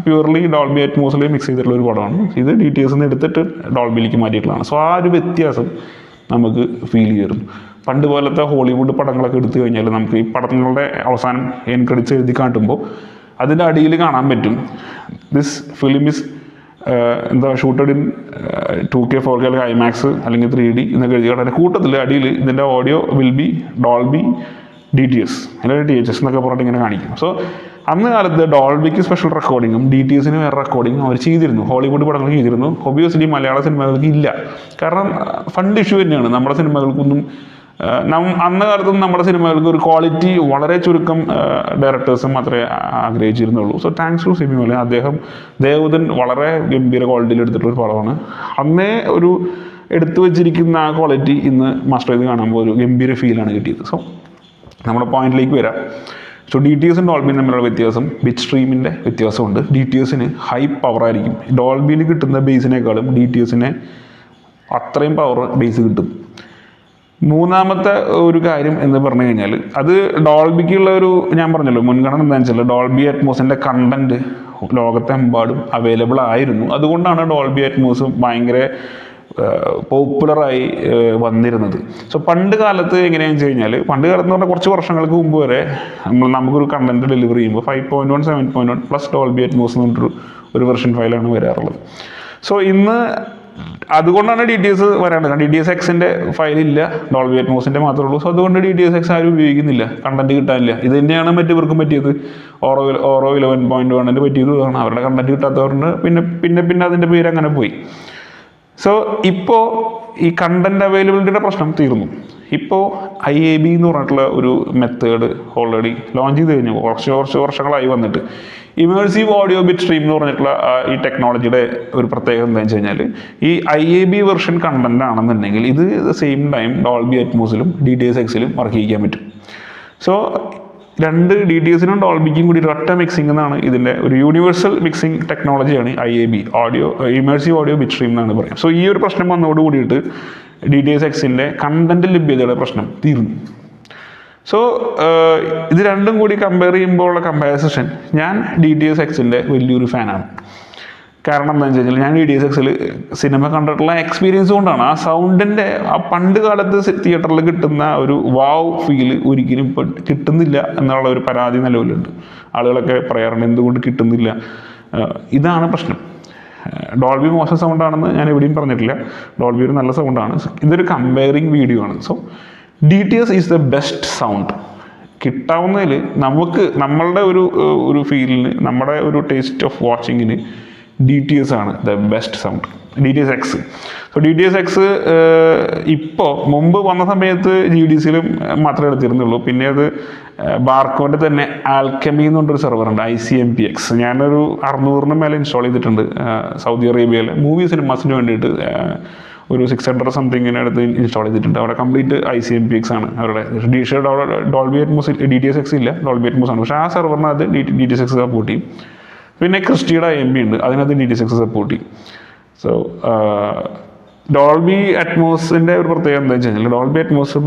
പ്യൂർലി ഡോൾബി അറ്റ്മോസിൽ മിക്സ് ചെയ്തിട്ടുള്ള ഒരു പടമാണ്, ഇത് DTSന്ന് എടുത്തിട്ട് ഡോൾബിയിലേക്ക് മാറ്റിയിട്ടുള്ളതാണ്. സോ ആ ഒരു വ്യത്യാസം നമുക്ക് ഫീൽ ചെയ്യും. പണ്ട് പോലത്തെ ഹോളിവുഡ് പടങ്ങളൊക്കെ എടുത്തു കഴിഞ്ഞാൽ നമുക്ക് ഈ പടങ്ങളുടെ അവസാനം എൻ ക്രെഡിറ്റ്സ് എഴുതി കാട്ടുമ്പോൾ അതിൻ്റെ അടിയിൽ കാണാൻ പറ്റും, this film is shooted in 2K 4K IMAX അല്ലെങ്കിൽ 3D എന്നൊക്കെ എഴുതി കാണാൻ. കൂട്ടത്തിൽ അടിയിൽ ഇതിൻ്റെ audio will be Dolby DTS അല്ലെങ്കിൽ THS എന്നൊക്കെ പറഞ്ഞിട്ട് ഇങ്ങനെ കാണിക്കും. സോ അന്ന് കാലത്ത് ഡോൾബിക്ക് സ്പെഷ്യൽ റെക്കോർഡിങ്ങും DTSന് വേറെ റെക്കോർഡിങ്ങും അവർ ചെയ്തിരുന്നു, ഹോളിവുഡ് പടങ്ങൾ ചെയ്തിരുന്നു. ഒബിയസ്ലി മലയാള സിനിമകൾക്ക് ഇല്ല, കാരണം ഫണ്ട് ഇഷ്യൂ തന്നെയാണ്. നമ്മുടെ സിനിമകൾക്കൊന്നും അന്ന് കാലത്തൊന്നും നമ്മുടെ സിനിമകൾക്ക് ഒരു ക്വാളിറ്റി വളരെ ചുരുക്കം ഡയറക്ടേഴ്സും മാത്രമേ ആഗ്രഹിച്ചിരുന്നുള്ളൂ. So thanks to Sibi Malayil, അദ്ദേഹം ദേവദൂതൻ വളരെ ഗംഭീര ക്വാളിറ്റിയിൽ എടുത്തിട്ടുള്ളൊരു പടമാണ്. അന്നേ ഒരു എടുത്തു വെച്ചിരിക്കുന്ന ആ ക്വാളിറ്റി ഇന്ന് മാസ്റ്റർ ചെയ്ത് കാണുമ്പോൾ ഒരു ഗംഭീര ഫീലാണ് കിട്ടിയത്. സോ നമ്മുടെ പോയിന്റിലേക്ക് വരാം. സോ DTSും ഡോൾബിയും തമ്മിലുള്ള വ്യത്യാസം, ബിറ്റ് സ്ട്രീമിൻ്റെ വ്യത്യാസമുണ്ട്. DTSന് ഹൈ പവറായിരിക്കും, ഡോൾബിയിൽ കിട്ടുന്ന ബേസിനേക്കാളും DTSന് അത്രയും പവർ ബേസ് കിട്ടും. മൂന്നാമത്തെ ഒരു കാര്യം എന്ന് പറഞ്ഞു കഴിഞ്ഞാൽ അത് ഡോൾബിക്കുള്ള ഒരു, ഞാൻ പറഞ്ഞല്ലോ മുൻഗണന എന്താണെന്ന് വെച്ചാൽ ഡോൾബി അറ്റ്മോസിൻ്റെ കണ്ടന്റ് ലോകത്തെമ്പാടും അവൈലബിൾ ആയിരുന്നു. അതുകൊണ്ടാണ് ഡോൾബി അറ്റ്മോസ് ഭയങ്കര പോപ്പുലറായി വന്നിരുന്നത്. സോ പണ്ട് കാലത്ത് എങ്ങനെയാണെന്ന് വെച്ച് കഴിഞ്ഞാൽ, പണ്ട് കാലത്ത് എന്ന് പറഞ്ഞാൽ കുറച്ച് വർഷങ്ങൾക്ക് മുമ്പ് വരെ നമുക്കൊരു കണ്ടന്റ് ഡെലിവറി ചെയ്യുമ്പോൾ 5.1 7.1 പ്ലസ് ഡോൾബി അറ്റ്മോസ് എന്ന് പറഞ്ഞിട്ടൊരു ഒരു വെർഷൻ ഫയലാണ് വരാറുള്ളത്. സോ ഇന്ന് അതുകൊണ്ടാണ് DTS വരാണ്ട്. DTS Xൻ്റെ ഫയലില്ല, ഡോൾബി അറ്റ്മോസിൻ്റെ മാത്രമേ ഉള്ളൂ. സോ അതുകൊണ്ട് DTS X ആരും ഉപയോഗിക്കുന്നില്ല, കണ്ടന്റ് കിട്ടാനില്ല. ഇത് തന്നെയാണ് മറ്റവർക്കും പറ്റിയത്. ഓറോ 11.1 പറ്റിയത് ഇതാണ്, അവരുടെ കണ്ടന്റ് കിട്ടാത്തവരുണ്ട്. പിന്നെ അതിൻ്റെ പേര് അങ്ങനെ പോയി. സോ ഇപ്പോൾ ഈ കണ്ടന്റ് അവൈലബിലിറ്റിയുടെ പ്രശ്നം തീർന്നു. ഇപ്പോൾ IAB എന്ന് പറഞ്ഞിട്ടുള്ള ഒരു മെത്തേഡ് ഓൾറെഡി ലോഞ്ച് ചെയ്ത് കഴിഞ്ഞു, കുറച്ച് വർഷങ്ങളായി വന്നിട്ട്. ഇമേഴ്സീവ് ഓഡിയോ ബിറ്റ് സ്ട്രീം എന്ന് പറഞ്ഞിട്ടുള്ള ഈ ടെക്നോളജിയുടെ ഒരു പ്രത്യേകത എന്താണെന്ന് വെച്ച് കഴിഞ്ഞാൽ, ഈ IAB വെർഷൻ കണ്ടന്റ് ആണെന്നുണ്ടെങ്കിൽ ഇത് സെയിം ടൈം ഡോൾബി അറ്റ്മോസിലും DTS Xലും വർക്ക് ചെയ്യിക്കാൻ പറ്റും. സോ രണ്ട് DTSനും ഡോൾബിക്കും കൂടി ഒറ്റ മിക്സിംഗ് എന്നാണ് ഇതിൻ്റെ ഒരു യൂണിവേഴ്സൽ മിക്സിംഗ് ടെക്നോളജിയാണ് IAB, audio immersive audio bit stream എന്നാണ് പറയുന്നത്. സോ ഈ ഒരു പ്രശ്നം വന്നതോട് കൂടിയിട്ട് DTS Xൻ്റെ കണ്ടന്റ് ലഭ്യതയുടെ പ്രശ്നം തീർന്നു. സോ ഇത് രണ്ടും കൂടി കമ്പയർ ചെയ്യുമ്പോൾ ഉള്ള കമ്പാരിസൺ, ഞാൻ DTS Xൻ്റെ വലിയൊരു ഫാനാണ്. കാരണം എന്താണെന്ന് വെച്ച് കഴിഞ്ഞാൽ ഞാൻ DTS Xൽ സിനിമ കണ്ടിട്ടുള്ള എക്സ്പീരിയൻസ് കൊണ്ടാണ്. ആ സൗണ്ടിൻ്റെ ആ പണ്ട് കാലത്ത് തിയേറ്ററിൽ കിട്ടുന്ന ഒരു വാവ് ഫീല് ഒരിക്കലും ഇപ്പോൾ കിട്ടുന്നില്ല എന്നുള്ള ഒരു പരാതി നിലവിലുണ്ട്. ആളുകളൊക്കെ പറയാറുണ്ട് എന്തുകൊണ്ട് കിട്ടുന്നില്ല. ഇതാണ് പ്രശ്നം. ഡോൾബി മോശം സൗണ്ടാണെന്ന് ഞാൻ എവിടെയും പറഞ്ഞിട്ടില്ല. ഡോൾബി ഒരു നല്ല സൗണ്ടാണ്. ഇതൊരു കമ്പയറിങ് വീഡിയോ ആണ്. So DTS is the best sound. കിട്ടാവുന്നതിൽ നമ്മളുടെ ഒരു ഫീലിന്, നമ്മുടെ ഒരു ടേസ്റ്റ് ഓഫ് വാച്ചിങ്ങിന് DTS ആണ് the best sound. DTS X. So DTS X ഇപ്പോൾ മുമ്പ് വന്ന സമയത്ത് GDCയിലും മാത്രമേ എടുത്തിരുന്നുള്ളൂ. പിന്നെ അത് ബാർക്കോൻ്റെ തന്നെ ആൽക്കമി എന്ന് പറഞ്ഞൊരു സെർവറുണ്ട്, ICMPX. ഞാനൊരു 600 മേലെ ഇൻസ്റ്റാൾ ചെയ്തിട്ടുണ്ട് സൗദി അറേബ്യയിലെ മൂവി സിനിമാസിന് വേണ്ടിയിട്ട്. ഒരു 600 സംതിങ്ങിന് അടുത്ത് ഇൻസ്റ്റാൾ ചെയ്തിട്ടുണ്ട്. അവിടെ കംപ്ലീറ്റ് ICMPX ആണ് അവരുടെ. ഡോൾബി അറ്റ്മോസ് DTS X ഇല്ല, ഡോൾബി അറ്റ്മോസ് ആണ്. പക്ഷേ ആ സെർവറിനകത്ത് DTS X സപ്പോർട്ട് ചെയ്യും. പിന്നെ ക്രിസ്റ്റിയുടെ IMB ഉണ്ട്, അതിനകത്ത് DTS X സപ്പോർട്ട് ചെയ്യും. സോ ഡോൾബി അറ്റ്മോസിൻ്റെ ഒരു പ്രത്യേകത എന്താ വെച്ച് കഴിഞ്ഞാൽ, ഡോൾബി അറ്റ്മോസ്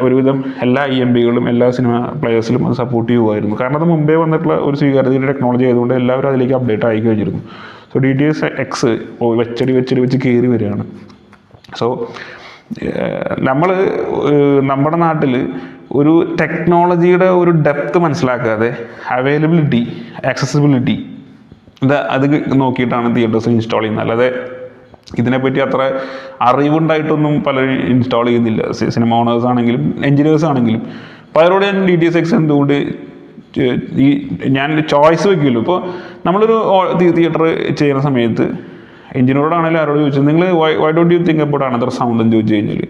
ഒരുവിധം എല്ലാ IMBകളും എല്ലാ സിനിമ പ്ലേയേഴ്സിലും അത് സപ്പോർട്ട് ചെയ്യുമായിരുന്നു. കാരണം അത് മുമ്പേ വന്നിട്ടുള്ള ഒരു സ്വീകാര്യതയുടെ ടെക്നോളജി ആയതുകൊണ്ട് എല്ലാവരും അതിലേക്ക് അപ്ഡേറ്റ് ആയി കഴിഞ്ഞിരുന്നു. സോ DTS X വെച്ച് കയറി വരികയാണ്. സോ നമ്മുടെ നാട്ടിൽ ഒരു ടെക്നോളജിയുടെ ഒരു ഡെപ്ത് മനസ്സിലാക്കാതെ അവൈലബിലിറ്റി, ആക്സസിബിലിറ്റി അത് നോക്കിയിട്ടാണ് തിയേറ്റേഴ്സ് ഇൻസ്റ്റാൾ ചെയ്യുന്നത്. അല്ലാതെ ഇതിനെപ്പറ്റി അത്ര അറിവുണ്ടായിട്ടൊന്നും പലരും ഇൻസ്റ്റാൾ ചെയ്യുന്നില്ല. സിനിമ ഓണേഴ്സ് ആണെങ്കിലും എൻജിനീയേഴ്സ് ആണെങ്കിലും പലരോട് ഞാൻ DTS X എന്തുകൊണ്ട് ഞാൻ ചോയ്സ് വയ്ക്കുമല്ലോ. ഇപ്പോൾ നമ്മളൊരു തിയേറ്റർ ചെയ്യുന്ന സമയത്ത് എഞ്ചിനീയറോടാണെങ്കിലും ആരോട് ചോദിച്ചത്, നിങ്ങൾ why don't you think about another sound എന്ന് ചോദിച്ചു കഴിഞ്ഞാൽ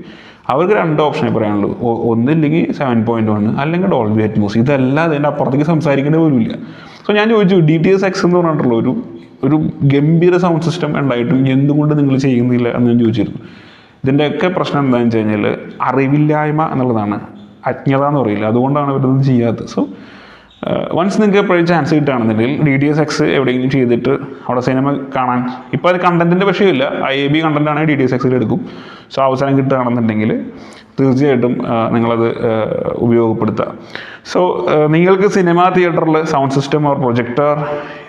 അവർക്ക് 2 ഓപ്ഷനേ പറയാനുള്ളൂ. ഒന്നില്ലെങ്കിൽ 7.1 അല്ലെങ്കിൽ ഡോൾബി അറ്റ്മോസ്. ഇതല്ലാതെ അതിൻ്റെ അപ്പുറത്തേക്ക് സംസാരിക്കേണ്ട പോലും ഇല്ല. സോ ഞാൻ ചോദിച്ചു, DTS X എന്ന് പറഞ്ഞിട്ടുള്ള ഒരു ഗംഭീര സൗണ്ട് സിസ്റ്റം ഉണ്ടായിട്ടും എന്തുകൊണ്ട് നിങ്ങൾ ചെയ്യുന്നില്ല എന്ന് ഞാൻ ചോദിച്ചിരുന്നു. ഇതിൻ്റെയൊക്കെ പ്രശ്നം എന്താണെന്ന് വെച്ച് കഴിഞ്ഞാൽ അറിവില്ലായ്മ എന്നുള്ളതാണ്, അജ്ഞത എന്ന് പറയില്ല. അതുകൊണ്ടാണ് ഇവരൊന്നും ചെയ്യാത്തത്. സോ വൺസ് നിങ്ങൾക്ക് എപ്പോഴും ചാൻസ് കിട്ടുകയാണെന്നുണ്ടെങ്കിൽ DTS X എവിടെയെങ്കിലും ചെയ്തിട്ട് അവിടെ സിനിമ കാണാൻ, ഇപ്പോൾ അത് കണ്ടൻറ്റിൻ്റെ വിഷയമില്ല, IAB കണ്ടൻ്റ് ആണെങ്കിൽ DTS X എടുക്കും. സോ അവസരം കിട്ടുകയാണെന്നുണ്ടെങ്കിൽ തീർച്ചയായിട്ടും നിങ്ങളത് ഉപയോഗപ്പെടുത്തുക. സോ നിങ്ങൾക്ക് സിനിമാ തിയേറ്ററിൽ സൗണ്ട് സിസ്റ്റം ഓർ പ്രൊജക്ടർ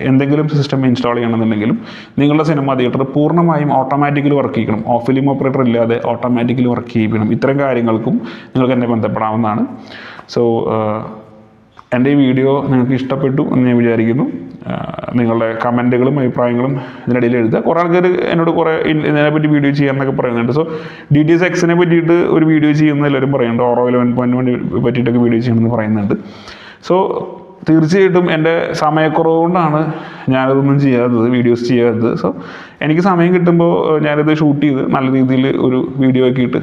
എന്തെങ്കിലും സിസ്റ്റം ഇൻസ്റ്റാൾ ചെയ്യണമെന്നുണ്ടെങ്കിലും നിങ്ങളുടെ സിനിമാ തിയേറ്റർ പൂർണ്ണമായും ഓട്ടോമാറ്റിക്കലി വർക്ക് ചെയ്യണം. ഫിലിം ഓപ്പറേറ്റർ ഇല്ലാതെ ഓട്ടോമാറ്റിക്കലി വർക്ക് ചെയ്യിക്കണം. ഇത്തരം കാര്യങ്ങൾക്കും നിങ്ങൾക്ക് എന്നെ ബന്ധപ്പെടാവുന്നതാണ്. സോ എൻ്റെ ഈ വീഡിയോ നിങ്ങൾക്ക് ഇഷ്ടപ്പെട്ടു എന്ന് ഞാൻ വിചാരിക്കുന്നു. നിങ്ങളുടെ കമൻറ്റുകളും അഭിപ്രായങ്ങളും ഇതിനിടയിൽ എഴുതുക. കുറേ ആൾക്കാർ എന്നോട് ഇതിനെപ്പറ്റി വീഡിയോ ചെയ്യാമെന്നൊക്കെ പറയുന്നുണ്ട്. സോ DTS Xനെ പറ്റിയിട്ട് ഒരു വീഡിയോ ചെയ്യുന്ന എല്ലാവരും പറയുന്നുണ്ട്. ഓറോ 11.1 പറ്റിയിട്ടൊക്കെ വീഡിയോ ചെയ്യണമെന്ന് പറയുന്നുണ്ട്. സോ തീർച്ചയായിട്ടും എൻ്റെ സമയക്കുറവ് കൊണ്ടാണ് ഞാനതൊന്നും ചെയ്യാത്തത്, വീഡിയോസ് ചെയ്യാത്തത്. സോ എനിക്ക് സമയം കിട്ടുമ്പോൾ ഞാനിത് ഷൂട്ട് ചെയ്ത് നല്ല രീതിയിൽ ഒരു വീഡിയോ ആക്കിയിട്ട്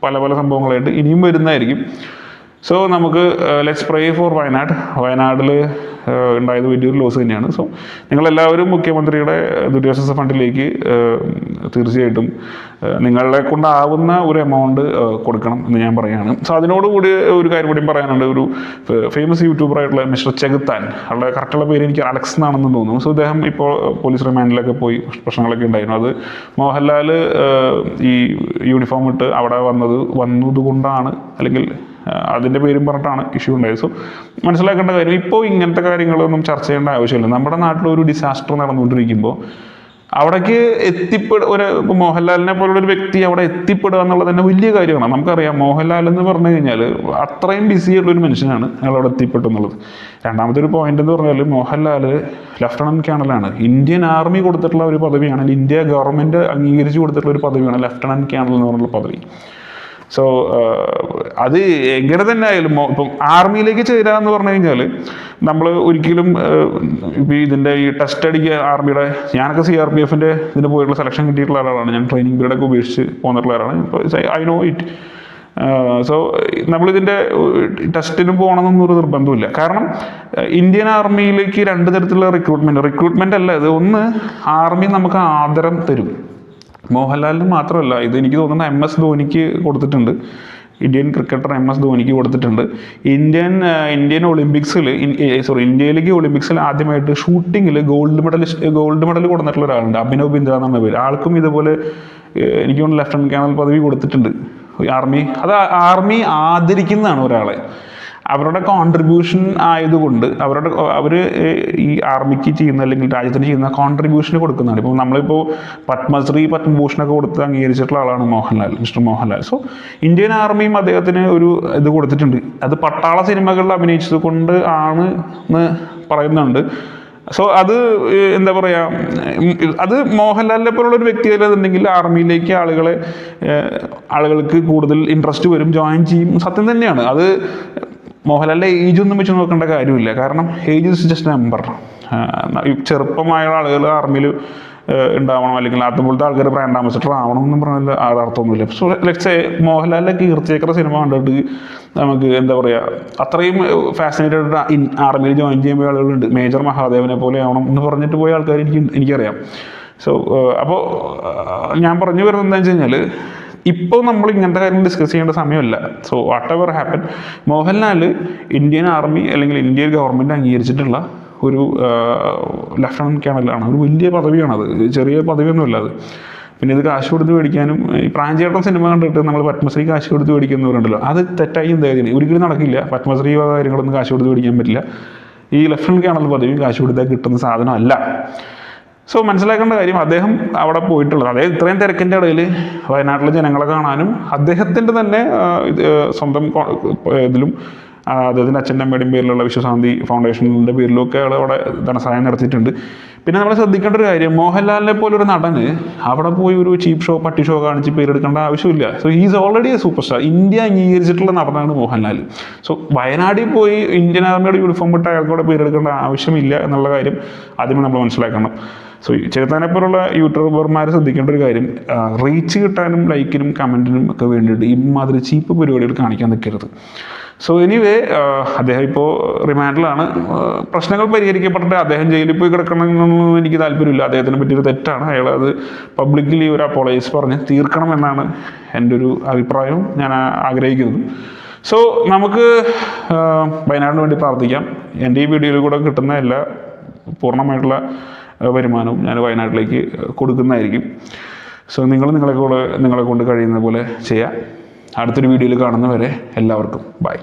പല സംഭവങ്ങളായിട്ട് ഇനിയും വരുന്നതായിരിക്കും. സോ നമുക്ക് ലെറ്റ്സ് പ്രേ ഫോർ വയനാട്. വയനാട്ടിൽ ഉണ്ടായത് വലിയൊരു ലോസ് തന്നെയാണ്. സോ നിങ്ങളെല്ലാവരും മുഖ്യമന്ത്രിയുടെ ദുരിതാശ്വാസ ഫണ്ടിലേക്ക് തീർച്ചയായിട്ടും നിങ്ങളെ കൊണ്ടാവുന്ന ഒരു എമൗണ്ട് കൊടുക്കണം എന്ന് ഞാൻ പറയുകയാണ്. സോ അതിനോടുകൂടി ഒരു കാര്യം കൂടി പറയാനുണ്ട്. ഒരു ഫേമസ് യൂട്യൂബറായിട്ടുള്ള മിസ്റ്റർ ചെകുത്താൻ, അവരുടെ കറക്റ്റുള്ള പേര് എനിക്ക് അലക്സ് എന്നാണെന്ന് തോന്നുന്നു. സോ അദ്ദേഹം ഇപ്പോൾ പോലീസ് റിമാൻഡിലൊക്കെ പോയി പ്രശ്നങ്ങളൊക്കെ ഉണ്ടായിരുന്നു. അത് മോഹൻലാൽ ഈ യൂണിഫോം ഇട്ട് അവിടെ വന്നതുകൊണ്ടാണ്, അല്ലെങ്കിൽ അതിൻ്റെ പേരും പറഞ്ഞിട്ടാണ് ഇഷ്യൂ ഉണ്ടായത്. സോ മനസ്സിലാക്കേണ്ട കാര്യം, ഇപ്പോൾ ഇങ്ങനത്തെ കാര്യങ്ങളൊന്നും ചർച്ച ചെയ്യേണ്ട ആവശ്യമില്ല. നമ്മുടെ നാട്ടിലൊരു ഡിസാസ്റ്റർ നടന്നുകൊണ്ടിരിക്കുമ്പോൾ അവിടേക്ക് ഇപ്പോൾ മോഹൻലാലിനെ പോലുള്ള ഒരു വ്യക്തി അവിടെ എത്തിപ്പെടുക എന്നുള്ളത് തന്നെ വലിയ കാര്യമാണ്. നമുക്കറിയാം മോഹൻലാൽ എന്ന് പറഞ്ഞു കഴിഞ്ഞാൽ അത്രയും ബിസി ആയിട്ടുള്ളൊരു മനുഷ്യനാണ് അയാൾ അവിടെ എത്തിപ്പെട്ടു എന്നുള്ളത്. രണ്ടാമത്തെ ഒരു പോയിന്റ് എന്ന് പറഞ്ഞാൽ മോഹൻലാൽ ലഫ്റ്റനന്റ് കേണലാണ്. ഇന്ത്യൻ ആർമി കൊടുത്തിട്ടുള്ള ഒരു പദവിയാണ്, ഇന്ത്യ ഗവൺമെൻറ് അംഗീകരിച്ച് കൊടുത്തിട്ടുള്ള ഒരു പദവിയാണ് ലഫ്റ്റനന്റ് കേണൽ എന്ന് പറഞ്ഞുള്ള പദവി. സോ അത് എങ്ങനെ തന്നെ ആയാലും ഇപ്പം ആർമിയിലേക്ക് ചേരാന്ന് പറഞ്ഞു കഴിഞ്ഞാൽ നമ്മൾ ഒരിക്കലും ഇപ്പം ഇതിൻ്റെ ഈ ടെസ്റ്റ് അടിക്കുക ആർമിയുടെ, ഞാനൊക്കെ CRPFൻ്റെ ഇതിന് പോയിട്ടുള്ള സെലക്ഷൻ കിട്ടിയിട്ടുള്ള ആളാണ്. ഞാൻ ട്രെയിനിങ് പീരീഡൊക്കെ ഉപേക്ഷിച്ച് പോന്നിട്ടുള്ള ആളാണ്. ഇപ്പോൾ ഐ നോ ഇറ്റ്. സോ നമ്മളിതിൻ്റെ ടെസ്റ്റിന് പോകണമെന്നൊരു നിർബന്ധമില്ല. കാരണം ഇന്ത്യൻ ആർമിയിലേക്ക് 2 തരത്തിലുള്ള റിക്രൂട്ട്മെൻറ്റ് അല്ല ഇത്. ഒന്ന്, ആർമി നമുക്ക് ആദരം തരും. മോഹൻലാലിന് മാത്രമല്ല ഇത്, എനിക്ക് തോന്നുന്ന MS ധോണിക്ക് കൊടുത്തിട്ടുണ്ട്. ഇന്ത്യൻ ക്രിക്കറ്റർ MS ധോണിക്ക് കൊടുത്തിട്ടുണ്ട്. ഇന്ത്യൻ ഒളിമ്പിക്സിൽ ഇന്ത്യയിലേക്ക് ഒളിമ്പിക്സിൽ ആദ്യമായിട്ട് ഷൂട്ടിങ്ങിൽ ഗോൾഡ് മെഡൽ കൊടുത്തിട്ടുള്ള ഒരാളുണ്ട്, അഭിനവ് ബിന്ദ്ര എന്നാണ് പേര്. ആൾക്കും ഇതുപോലെ എനിക്ക് തോന്നുന്നു ലഫ്റ്റനന്റ് കേണൽ പദവി കൊടുത്തിട്ടുണ്ട് ആർമി ആദരിക്കുന്നതാണ് ഒരാളെ. അവരുടെ കോൺട്രിബ്യൂഷൻ ആയതുകൊണ്ട് അവർ ഈ ആർമിക്ക് ചെയ്യുന്ന, അല്ലെങ്കിൽ രാജ്യത്തിന് ചെയ്യുന്ന കോൺട്രിബ്യൂഷന് കൊടുക്കുന്നതാണ്. ഇപ്പോൾ നമ്മളിപ്പോൾ പത്മശ്രീ പത്മഭൂഷണൊക്കെ കൊടുത്ത് അംഗീകരിച്ചിട്ടുള്ള ആളാണ് മിസ്റ്റർ മോഹൻലാൽ. സോ ഇന്ത്യൻ ആർമിയും അദ്ദേഹത്തിന് ഒരു ഇത് കൊടുത്തിട്ടുണ്ട്. അത് പട്ടാള സിനിമകളിൽ അഭിനയിച്ചത് കൊണ്ട് ആണ് എന്ന് പറയുന്നുണ്ട്. സോ അത് എന്താ പറയുക, അത് മോഹൻലാലിനെ പോലുള്ള ഒരു വ്യക്തി അല്ലെന്നുണ്ടെങ്കിൽ ആർമിയിലേക്ക് ആളുകൾക്ക് കൂടുതൽ ഇൻട്രസ്റ്റ് വരും, ജോയിൻ ചെയ്യും. സത്യം തന്നെയാണ് അത്. മോഹൻലാലിൻ്റെ ഏജ് ഒന്നും വെച്ച് നോക്കേണ്ട കാര്യമില്ല. കാരണം ഏജ് ഇസ് ജസ്റ്റ് നമ്പർ. ചെറുപ്പമായ ആളുകൾ ആർമിയിൽ ഉണ്ടാവണം, അല്ലെങ്കിൽ അതുപോലത്തെ ആൾക്കാർ ബ്രാൻഡ് ആംബാസഡർ ആവണം എന്നും പറഞ്ഞാൽ അർത്ഥമൊന്നുമില്ല. സോ ലെറ്റ്സ് സേ മോഹൻലാലിൻ്റെ കീർത്തിചക്ര സിനിമ കണ്ടിട്ട് നമുക്ക് എന്താ പറയുക, അത്രയും ഫാസിനേറ്റഡ് ആർമിയിൽ ജോയിൻ ചെയ്യുമ്പോൾ ആളുകളുണ്ട്. മേജർ മഹാദേവനെ പോലെ ആവണം എന്ന് പറഞ്ഞിട്ട് പോയ ആൾക്കാർ എനിക്കറിയാം. സോ അപ്പോൾ ഞാൻ പറഞ്ഞു വരുന്നത് എന്താണെന്ന് വെച്ച് കഴിഞ്ഞാൽ, ഇപ്പോൾ നമ്മൾ ഇങ്ങനത്തെ കാര്യം ഡിസ്കസ് ചെയ്യേണ്ട സമയമല്ല. So what ever happen, Mohanlal Indian army അല്ലെങ്കിൽ ഇന്ത്യൻ ഗവൺമെൻറ് അംഗീകരിച്ചിട്ടുള്ള ഒരു ലഫ്റ്റനൻറ്റ് കേണലാണ്. ഒരു വലിയ പദവിയാണത്, ചെറിയ പദവിയൊന്നുമല്ല അത്. പിന്നെ ഇത് കാശ് കൊടുത്ത് മേടിക്കാനും, ഈ പ്രാഞ്ചേട്ടൻ സിനിമ കണ്ടിട്ട് നമ്മൾ പത്മശ്രീ കാശ് കൊടുത്ത് മേടിക്കുന്നവരുണ്ടല്ലോ, അത് തെറ്റായി എന്തായാലും ഒരിക്കലും നടക്കില്ല. പത്മശ്രീ കാര്യങ്ങളൊന്നും കാശ് കൊടുത്ത് മേടിക്കാൻ പറ്റില്ല. ഈ ലഫ്റ്റനൻറ്റ് കേണൽ പദവിയും കാശ് കൊടുത്താൽ കിട്ടുന്ന സാധനമല്ല. സോ മനസ്സിലാക്കേണ്ട കാര്യം, അദ്ദേഹം അവിടെ പോയിട്ടുള്ളത്, അതായത് ഇത്രയും തിരക്കിൻ്റെ ഇടയിൽ വയനാട്ടിലെ ജനങ്ങളെ കാണാനും അദ്ദേഹത്തിൻ്റെ തന്നെ സ്വന്തം ഇതിലും അദ്ദേഹത്തിൻ്റെ അച്ഛൻ്റെ അമ്മയുടെയും പേരിലുള്ള വിശ്വശാന്തി ഫൗണ്ടേഷനിൻ്റെ പേരിലൊക്കെ അയാൾ അവിടെ ധനസഹായം നടത്തിയിട്ടുണ്ട്. പിന്നെ നമ്മൾ ശ്രദ്ധിക്കേണ്ട ഒരു കാര്യം, മോഹൻലാലിനെ പോലൊരു നടന് അവിടെ പോയി ഒരു ചീപ്പ് ഷോ, പട്ടി ഷോ കാണിച്ച് പേരെടുക്കേണ്ട ആവശ്യമില്ല. So he's already a super star. India അംഗീകരിച്ചിട്ടുള്ള നടനാണ് മോഹൻലാൽ. സോ വയനാട്ടിൽ പോയി ഇന്ത്യൻ ആർമിയുടെ യൂണിഫോം ഇട്ട് അയാൾക്കവിടെ പേരെടുക്കേണ്ട ആവശ്യമില്ല എന്നുള്ള കാര്യം ആദ്യമേ നമ്മൾ മനസ്സിലാക്കണം. സോ ചെറുത്താനെ പോലുള്ള യൂട്യൂബർമാർ ശ്രദ്ധിക്കേണ്ട ഒരു കാര്യം, റീച്ച് കിട്ടാനും ലൈക്കിനും കമൻറ്റിനും ഒക്കെ വേണ്ടിയിട്ട് ഇമാതിരി ചീപ്പ് പരിപാടികൾ കാണിക്കാൻ നിൽക്കരുത്. സോ എനിവേ, അദ്ദേഹം ഇപ്പോൾ റിമാൻഡിലാണ്. പ്രശ്നങ്ങൾ പരിഹരിക്കപ്പെട്ടിട്ട് അദ്ദേഹം ജയിലിൽ പോയി കിടക്കണമെന്നൊന്നും എനിക്ക് താല്പര്യമില്ല. അദ്ദേഹത്തിനെ പറ്റിയൊരു തെറ്റാണ്. അയാൾ അത് പബ്ലിക്കലി ഒരു അപ്പോളജൈസ് പറഞ്ഞ് തീർക്കണമെന്നാണ് എൻ്റെ ഒരു അഭിപ്രായവും ഞാൻ ആഗ്രഹിക്കുന്നത്. സോ നമുക്ക് വയനാടിന് വേണ്ടി പ്രാർത്ഥിക്കാം. എൻ്റെ ഈ വീഡിയോയിൽ കൂടെ കിട്ടുന്ന എല്ലാ പൂർണ്ണമായിട്ടുള്ള വരുമാനവും ഞാൻ വയനാട്ടിലേക്ക് കൊടുക്കുന്നതായിരിക്കും. സോ നിങ്ങളെ കൊണ്ട് കഴിയുന്ന പോലെ ചെയ്യാം. അടുത്തൊരു വീഡിയോയിൽ കാണുന്നവരെ എല്ലാവർക്കും ബൈ.